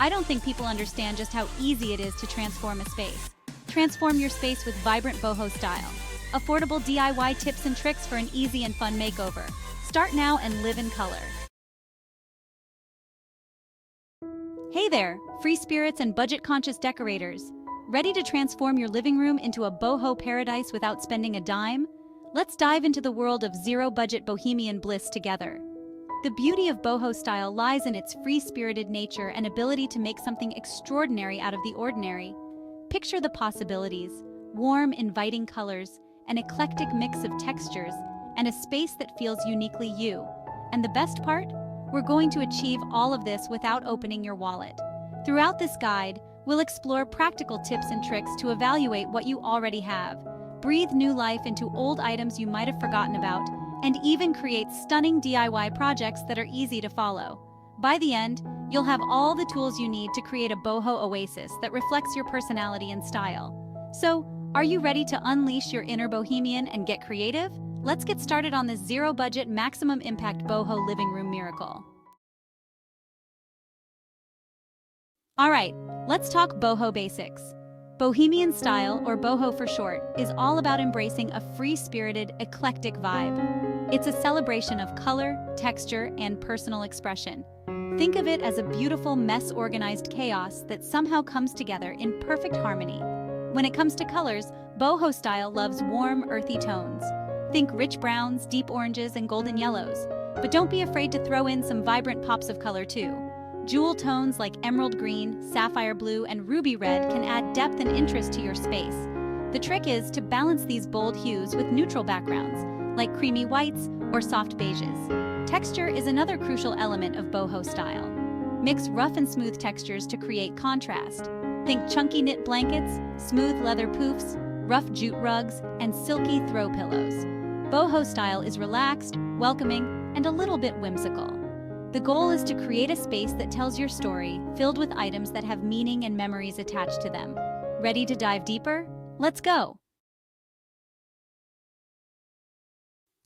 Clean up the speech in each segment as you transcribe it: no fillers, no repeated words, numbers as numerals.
I don't think people understand just how easy it is to transform a space. Transform your space with vibrant boho style. Affordable DIY tips and tricks for an easy and fun makeover. Start now and live in color. Hey there, free spirits and budget-conscious decorators. Ready to transform your living room into a boho paradise without spending a dime? Let's dive into the world of zero-budget bohemian bliss together. The beauty of boho style lies in its free-spirited nature and ability to make something extraordinary out of the ordinary. Picture the possibilities: warm, inviting colors, an eclectic mix of textures, and a space that feels uniquely you. And the best part? We're going to achieve all of this without opening your wallet. Throughout this guide, we'll explore practical tips and tricks to evaluate what you already have, breathe new life into old items you might have forgotten about, and even create stunning DIY projects that are easy to follow. By the end, you'll have all the tools you need to create a boho oasis that reflects your personality and style. So, are you ready to unleash your inner bohemian and get creative? Let's get started on this zero-budget, maximum-impact boho living room miracle. All right, let's talk boho basics. Bohemian style, or boho for short, is all about embracing a free-spirited, eclectic vibe. It's a celebration of color, texture, and personal expression. Think of it as a beautiful, mess-organized chaos that somehow comes together in perfect harmony. When it comes to colors, boho style loves warm, earthy tones. Think rich browns, deep oranges, and golden yellows. But don't be afraid to throw in some vibrant pops of color too. Jewel tones like emerald green, sapphire blue, and ruby red can add depth and interest to your space. The trick is to balance these bold hues with neutral backgrounds, like creamy whites or soft beiges. Texture is another crucial element of boho style. Mix rough and smooth textures to create contrast. Think chunky knit blankets, smooth leather poofs, rough jute rugs, and silky throw pillows. Boho style is relaxed, welcoming, and a little bit whimsical. The goal is to create a space that tells your story, filled with items that have meaning and memories attached to them. Ready to dive deeper? Let's go!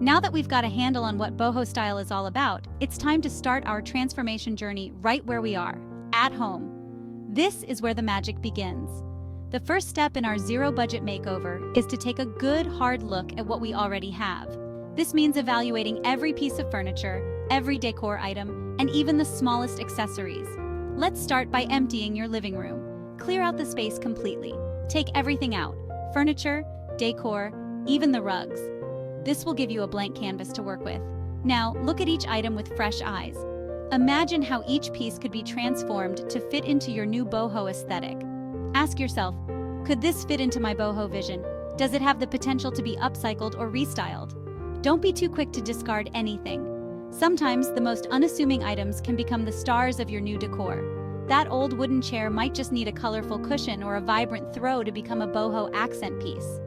Now that we've got a handle on what boho style is all about, it's time to start our transformation journey right where we are, at home. This is where the magic begins. The first step in our zero-budget makeover is to take a good, hard look at what we already have. This means evaluating every piece of furniture, every decor item, and even the smallest accessories. Let's start by emptying your living room. Clear out the space completely. Take everything out: furniture, decor, even the rugs. This will give you a blank canvas to work with. Now, look at each item with fresh eyes. Imagine how each piece could be transformed to fit into your new boho aesthetic. Ask yourself, could this fit into my boho vision? Does it have the potential to be upcycled or restyled? Don't be too quick to discard anything. Sometimes the most unassuming items can become the stars of your new decor. That old wooden chair might just need a colorful cushion or a vibrant throw to become a boho accent piece.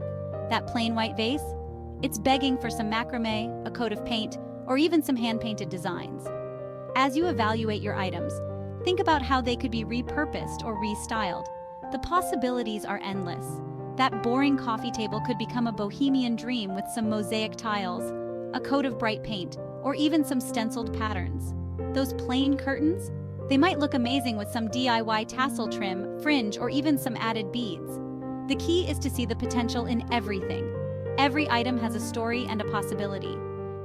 That plain white vase? It's begging for some macrame, a coat of paint, or even some hand-painted designs. As you evaluate your items, think about how they could be repurposed or restyled. The possibilities are endless. That boring coffee table could become a bohemian dream with some mosaic tiles, a coat of bright paint, or even some stenciled patterns. Those plain curtains? They might look amazing with some DIY tassel trim, fringe, or even some added beads. The key is to see the potential in everything. Every item has a story and a possibility.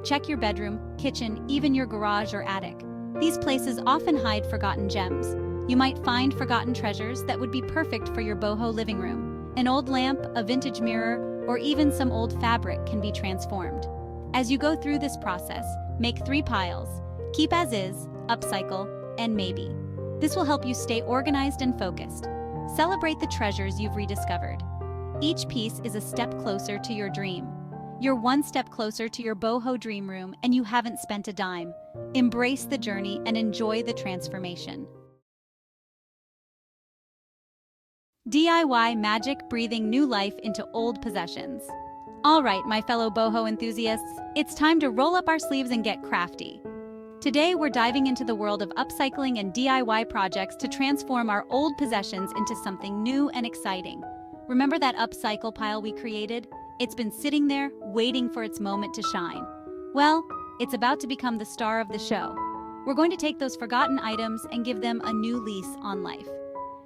Check your bedroom, kitchen, even your garage or attic. These places often hide forgotten gems. You might find forgotten treasures that would be perfect for your boho living room. An old lamp, a vintage mirror, or even some old fabric can be transformed. As you go through this process, make 3 piles: keep as is, upcycle, and maybe. This will help you stay organized and focused. Celebrate the treasures you've rediscovered. Each piece is a step closer to your dream. You're one step closer to your boho dream room, and you haven't spent a dime. Embrace the journey and enjoy the transformation. DIY magic, breathing new life into old possessions. All right, my fellow boho enthusiasts, it's time to roll up our sleeves and get crafty. Today, we're diving into the world of upcycling and DIY projects to transform our old possessions into something new and exciting. Remember that upcycle pile we created? It's been sitting there, waiting for its moment to shine. Well, it's about to become the star of the show. We're going to take those forgotten items and give them a new lease on life.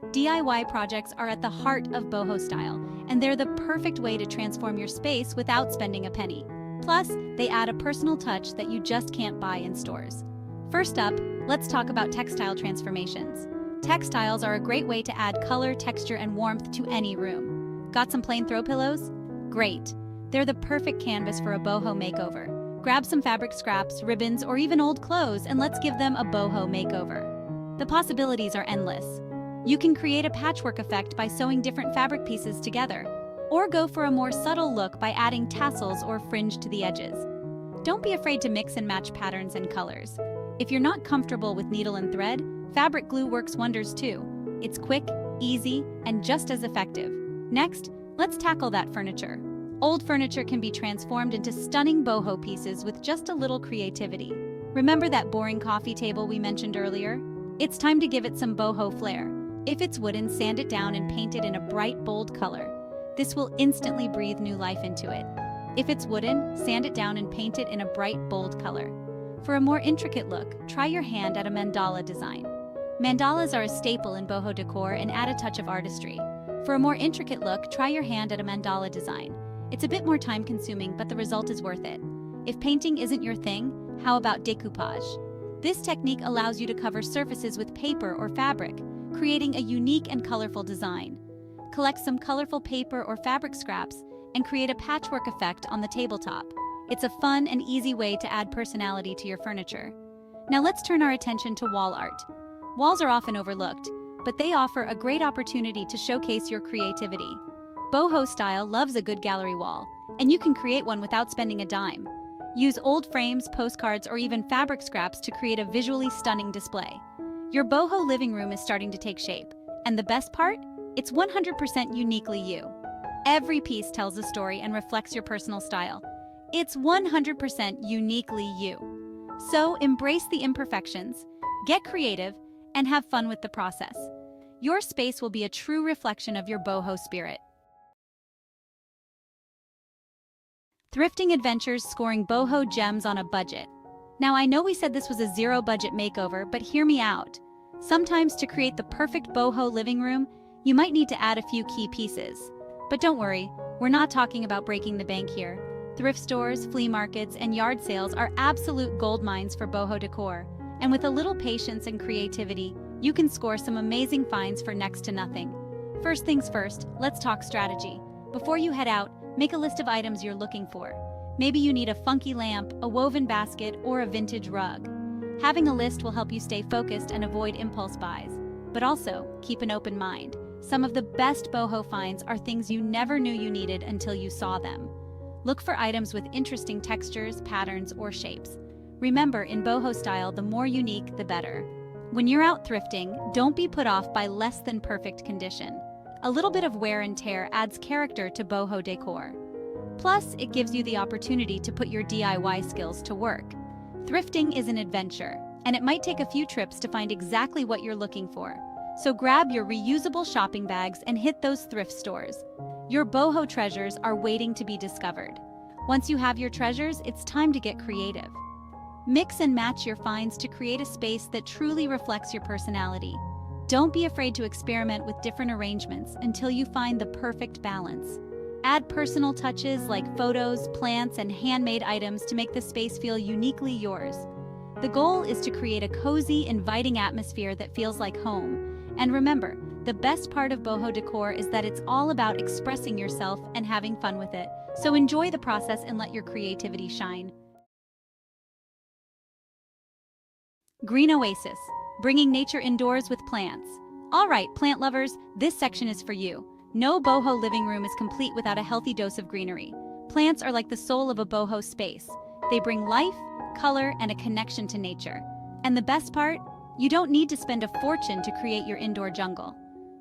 DIY projects are at the heart of boho style, and they're the perfect way to transform your space without spending a penny. Plus, they add a personal touch that you just can't buy in stores. First up, let's talk about textile transformations. Textiles are a great way to add color, texture, and warmth to any room. Got some plain throw pillows? Great. They're the perfect canvas for a boho makeover. Grab some fabric scraps, ribbons, or even old clothes, and let's give them a boho makeover. The possibilities are endless. You can create a patchwork effect by sewing different fabric pieces together, or go for a more subtle look by adding tassels or fringe to the edges. Don't be afraid to mix and match patterns and colors. If you're not comfortable with needle and thread, fabric glue works wonders too. It's quick, easy, and just as effective. Next, let's tackle that furniture. Old furniture can be transformed into stunning boho pieces with just a little creativity. Remember that boring coffee table we mentioned earlier? It's time to give it some boho flair. If it's wooden, sand it down and paint it in a bright, bold color. This will instantly breathe new life into it. If it's wooden, sand it down and paint it in a bright, bold color. For a more intricate look, try your hand at a mandala design. Mandalas are a staple in boho decor and add a touch of artistry. For a more intricate look, try your hand at a mandala design. It's a bit more time-consuming, but the result is worth it. If painting isn't your thing, how about decoupage? This technique allows you to cover surfaces with paper or fabric, creating a unique and colorful design. Collect some colorful paper or fabric scraps and create a patchwork effect on the tabletop. It's a fun and easy way to add personality to your furniture. Now let's turn our attention to wall art. Walls are often overlooked, but they offer a great opportunity to showcase your creativity. Boho style loves a good gallery wall, and you can create one without spending a dime. Use old frames, postcards, or even fabric scraps to create a visually stunning display. Your boho living room is starting to take shape, and the best part? It's 100% uniquely you. Every piece tells a story and reflects your personal style. It's 100% uniquely you. So embrace the imperfections, get creative, and have fun with the process. Your space will be a true reflection of your boho spirit. Thrifting adventures scoring boho gems on a budget. Now I know we said this was a zero-budget makeover, but hear me out. Sometimes to create the perfect boho living room, you might need to add a few key pieces. But don't worry, we're not talking about breaking the bank here. Thrift stores, flea markets, and yard sales are absolute gold mines for boho decor. And with a little patience and creativity, you can score some amazing finds for next to nothing. First things first, let's talk strategy. Before you head out, make a list of items you're looking for. Maybe you need a funky lamp, a woven basket, or a vintage rug. Having a list will help you stay focused and avoid impulse buys. But also, keep an open mind. Some of the best boho finds are things you never knew you needed until you saw them. Look for items with interesting textures, patterns, or shapes. Remember, in boho style, the more unique, the better. When you're out thrifting, don't be put off by less than perfect condition. A little bit of wear and tear adds character to boho decor. Plus, it gives you the opportunity to put your DIY skills to work. Thrifting is an adventure, and it might take a few trips to find exactly what you're looking for. So grab your reusable shopping bags and hit those thrift stores. Your boho treasures are waiting to be discovered. Once you have your treasures, it's time to get creative. Mix and match your finds to create a space that truly reflects your personality. Don't be afraid to experiment with different arrangements until you find the perfect balance. Add personal touches like photos, plants, and handmade items to make the space feel uniquely yours. The goal is to create a cozy, inviting atmosphere that feels like home. And remember, the best part of boho decor is that it's all about expressing yourself and having fun with it. So enjoy the process and let your creativity shine. Green Oasis, bringing nature indoors with plants. All right, plant lovers, this section is for you. No boho living room is complete without a healthy dose of greenery. Plants are like the soul of a boho space. They bring life, color, and a connection to nature. And the best part? You don't need to spend a fortune to create your indoor jungle.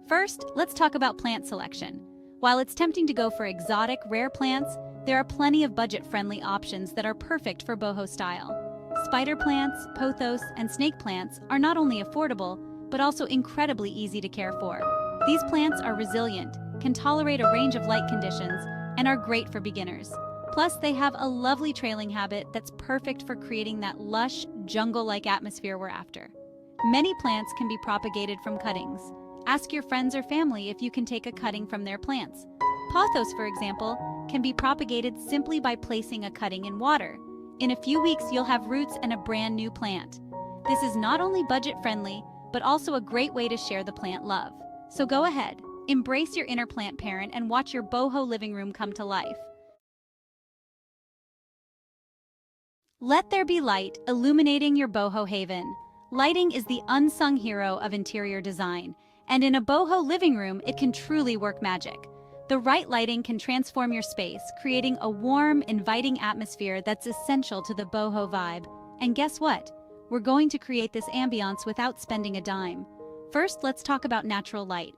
First, let's talk about plant selection. While it's tempting to go for exotic, rare plants, there are plenty of budget-friendly options that are perfect for boho style. Spider plants, pothos, and snake plants are not only affordable, but also incredibly easy to care for. These plants are resilient, can tolerate a range of light conditions, and are great for beginners. Plus, they have a lovely trailing habit that's perfect for creating that lush, jungle-like atmosphere we're after. Many plants can be propagated from cuttings. Ask your friends or family if you can take a cutting from their plants. Pothos, for example, can be propagated simply by placing a cutting in water. In a few weeks, you'll have roots and a brand new plant. This is not only budget-friendly, but also a great way to share the plant love. So go ahead, embrace your inner plant parent and watch your boho living room come to life. Let there be light, illuminating your boho haven. Lighting is the unsung hero of interior design, and in a boho living room, it can truly work magic. The right lighting can transform your space, creating a warm, inviting atmosphere that's essential to the boho vibe. And guess what? We're going to create this ambiance without spending a dime. First, let's talk about natural light.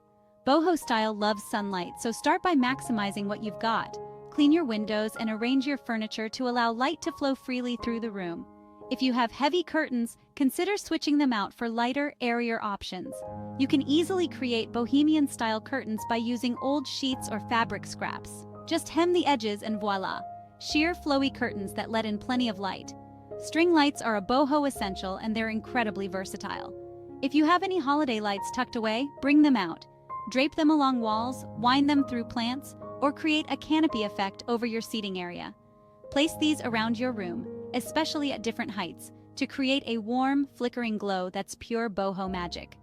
Boho style loves sunlight, so start by maximizing what you've got. Clean your windows and arrange your furniture to allow light to flow freely through the room. If you have heavy curtains, consider switching them out for lighter, airier options. You can easily create bohemian-style curtains by using old sheets or fabric scraps. Just hem the edges and voila! Sheer, flowy curtains that let in plenty of light. String lights are a boho essential and they're incredibly versatile. If you have any holiday lights tucked away, bring them out. Drape them along walls, wind them through plants, or create a canopy effect over your seating area. Place these around your room, especially at different heights, to create a warm, flickering glow that's pure boho magic.